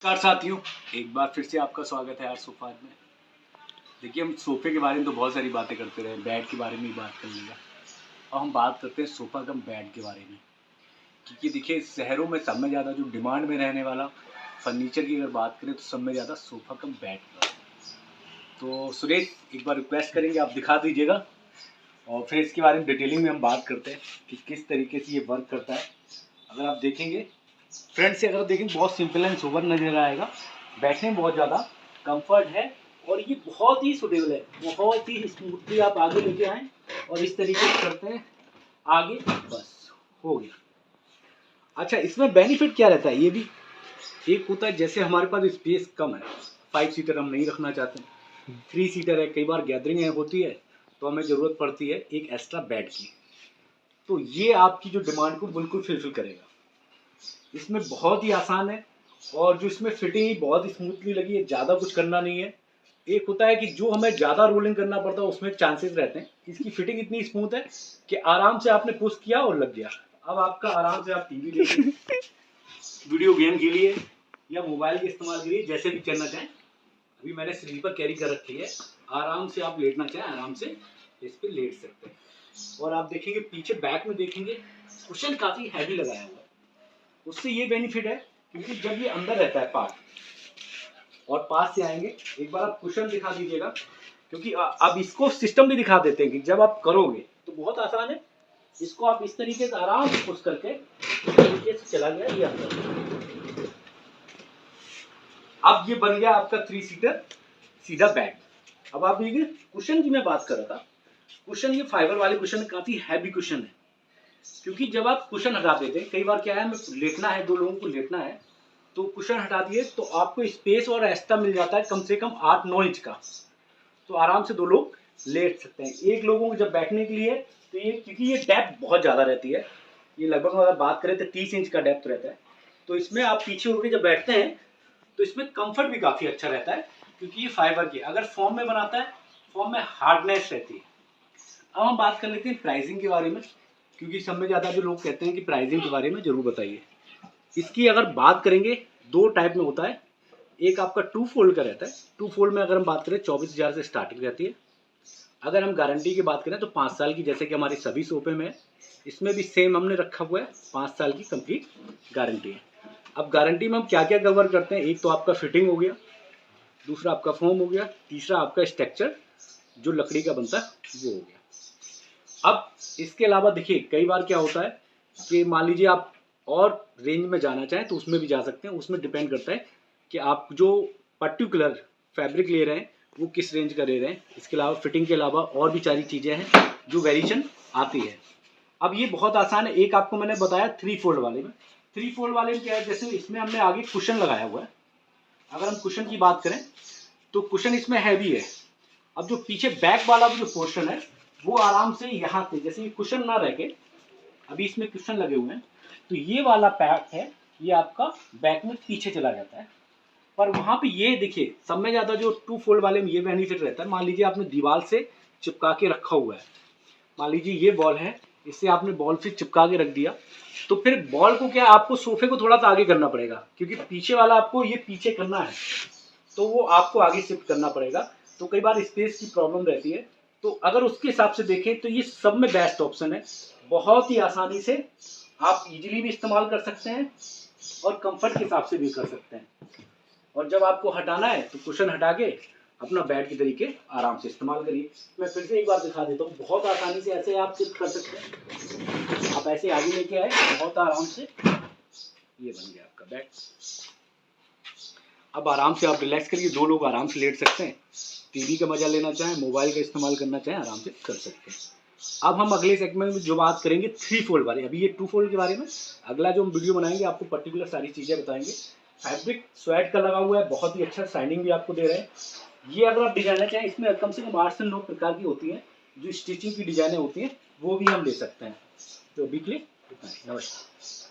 नमस्कार साथियों, एक बार फिर से आपका स्वागत है यार सोफा में। देखिए, हम सोफे के बारे में तो बहुत सारी बातें करते रहे, बेड के बारे में भी बात कर लिया। और हम बात करते हैं सोफ़ा कम बेड के बारे में, क्योंकि देखिए शहरों में सब में ज़्यादा जो डिमांड में रहने वाला फर्नीचर की अगर बात करें तो सब में ज़्यादा सोफ़ा कम बेड का। तो सुरेश, एक बार रिक्वेस्ट करेंगे आप दिखा दीजिएगा और फिर इसके बारे में डिटेलिंग में हम बात करते हैं कि किस तरीके से ये वर्क करता है। अगर आप देखेंगे फ्रंट से, अगर देखेंगे बहुत सिंपल एंड सोबर नज़र आएगा, बैठने में बहुत ज़्यादा कंफर्ट है और ये बहुत ही सुटेबल है, बहुत ही स्मूथली आप आगे लेके आएँ और इस तरीके से करते हैं आगे, बस हो गया। अच्छा, इसमें बेनिफिट क्या रहता है, ये भी एक होता है जैसे हमारे पास स्पेस कम है, 5 सीटर हम नहीं रखना चाहते, 3 सीटर है, कई बार गैदरिंग होती है तो हमें ज़रूरत पड़ती है एक एक्स्ट्रा बेड की, तो ये आपकी जो डिमांड को बिल्कुल फुलफिल करेगा। इसमें बहुत ही आसान है और जो इसमें फिटिंग ही बहुत स्मूथली लगी है, ज़्यादा कुछ करना नहीं है। एक होता है कि जो हमें ज़्यादा रोलिंग करना पड़ता है उसमें चांसेस रहते हैं, इसकी फिटिंग इतनी स्मूथ है कि आराम से आपने पुश किया और लग गया। अब आपका आराम से आप टीवी देखिए, वीडियो गेम खेलिए या मोबाइल के इस्तेमाल के लिए जैसे भी करना चाहें। अभी मैंने स्लीपर कैरी कर रखी है, आराम से आप लेटना चाहें आराम से इस पर लेट सकते हैं। और आप देखेंगे पीछे बैक में देखेंगे कुशन काफ़ी हैवी लगाया हुआ है, उससे ये बेनिफिट है क्योंकि जब ये अंदर रहता है पार्ट और पास से आएंगे, एक बार आप कुशन दिखा दीजिएगा, क्योंकि अब इसको सिस्टम भी दिखा देते हैं कि जब आप करोगे तो बहुत आसान है। इसको आप इस तरीके से आराम से पुश करके इस तरीके से चला गया ये अंदर। अब ये बन गया आपका 3 सीटर सीधा बेड। अब आप देखिए कुशन की मैं बात कर रहा था, कुशन ये फाइबर वाले कुशन काफी हैवी कुशन है, क्योंकि जब आप कुशन हटा देते हैं, कई बार क्या है, मैं लेटना है, 2 लोगों को लेटना है तो कुशन हटा दिए तो आपको स्पेस और एक्स्ट्रा मिल जाता है कम से कम 8-9 इंच का, तो आराम से 2 लोग लेट सकते हैं। एक लोगों को जब बैठने के लिए तो ये, क्योंकि ये डेप्थ बहुत ज़्यादा रहती है, ये लगभग अगर बात करें तो 30 इंच का डेप्थ रहता है, तो इसमें आप पीछे होकर जब बैठते हैं तो इसमें कंफर्ट भी काफ़ी अच्छा रहता है, क्योंकि ये फाइबर की अगर फॉर्म में बनाता है, फॉर्म में हार्डनेस रहती है। अब हम बात कर लेते हैं प्राइसिंग के बारे में, क्योंकि सब में ज़्यादा जो लोग कहते हैं कि प्राइसिंग के बारे में ज़रूर बताइए। इसकी अगर बात करेंगे 2 टाइप में होता है, एक आपका 2 फोल्ड का रहता है, 2 फोल्ड में अगर हम बात करें 24,000 से स्टार्टिंग रहती है। अगर हम गारंटी की बात करें तो 5 साल की, जैसे कि हमारे सभी सोफे में है, इसमें भी सेम हमने रखा हुआ है, 5 साल की कंप्लीट गारंटी है। अब गारंटी में हम क्या क्या कवर करते हैं, एक तो आपका फिटिंग हो गया, दूसरा आपका फोम हो गया, तीसरा आपका स्ट्रक्चर जो लकड़ी का बनता है वो हो गया। अब इसके अलावा देखिए कई बार क्या होता है कि मान लीजिए आप और रेंज में जाना चाहें तो उसमें भी जा सकते हैं, उसमें डिपेंड करता है कि आप जो पर्टिकुलर फैब्रिक ले रहे हैं वो किस रेंज का ले रहे हैं। इसके अलावा फिटिंग के अलावा और भी सारी चीज़ें हैं जो वेरिएशन आती है। अब ये बहुत आसान है, एक आपको मैंने बताया 3 फोल्ड वाले में। 3 फोल्ड वाले में क्या है, जैसे इसमें हमने आगे कुशन लगाया हुआ है, अगर हम कुशन की बात करें तो कुशन इसमें हैवी है। अब जो पीछे बैक वाला जो पोर्शन है वो आराम से यहाँ से, जैसे ये कुशन ना रह के, अभी इसमें कुशन लगे हुए हैं तो ये वाला पैक है, ये आपका बैक में पीछे चला जाता है। पर वहाँ पे ये देखिए सब में ज़्यादा जो 2 फोल्ड वाले में ये बेनिफिट रहता है, मान लीजिए आपने दीवार से चिपका के रखा हुआ है, मान लीजिए ये बॉल है, इससे आपने बॉल से चिपका के रख दिया, तो फिर बॉल को क्या आपको सोफे को थोड़ा सा आगे करना पड़ेगा, क्योंकि पीछे वाला आपको ये पीछे करना है तो वो आपको आगे शिफ्ट करना पड़ेगा, तो कई बार स्पेस की प्रॉब्लम रहती है। तो अगर उसके हिसाब से देखें तो ये सब में बेस्ट ऑप्शन है, बहुत ही आसानी से आप इजीली भी इस्तेमाल कर सकते हैं और कंफर्ट के हिसाब से भी कर सकते हैं। और जब आपको हटाना है तो कुशन हटा के अपना बेड के तरीके आराम से इस्तेमाल करिए। मैं फिर से एक बार दिखा देता हूँ, बहुत आसानी से ऐसे आप शिफ्ट कर सकते हैं, आप ऐसे आगे लेके आए बहुत आराम से, ये बन गया आपका बेड। अब आराम से आप रिलैक्स करिए, 2 लोग आराम से लेट सकते हैं, टीवी का मजा लेना चाहें, मोबाइल का इस्तेमाल करना चाहें, आराम से कर सकते हैं। अब हम अगले सेगमेंट में जो बात करेंगे 3 फोल्ड वाले, अभी ये 2 फोल्ड के बारे में अगला जो हम वीडियो बनाएंगे आपको पर्टिकुलर सारी चीज़ें बताएंगे। फैब्रिक स्वेट का लगा हुआ है, बहुत ही अच्छा शाइनिंग भी आपको दे रहे हैं। ये अगर आप डिजाइनर चाहें, इसमें कम से कम 8 से 9 प्रकार की होती हैं, जो स्टिचिंग की डिजाइनें होती हैं वो भी हम ले सकते हैं। तो अभी के लिए इतना ही, नमस्कार।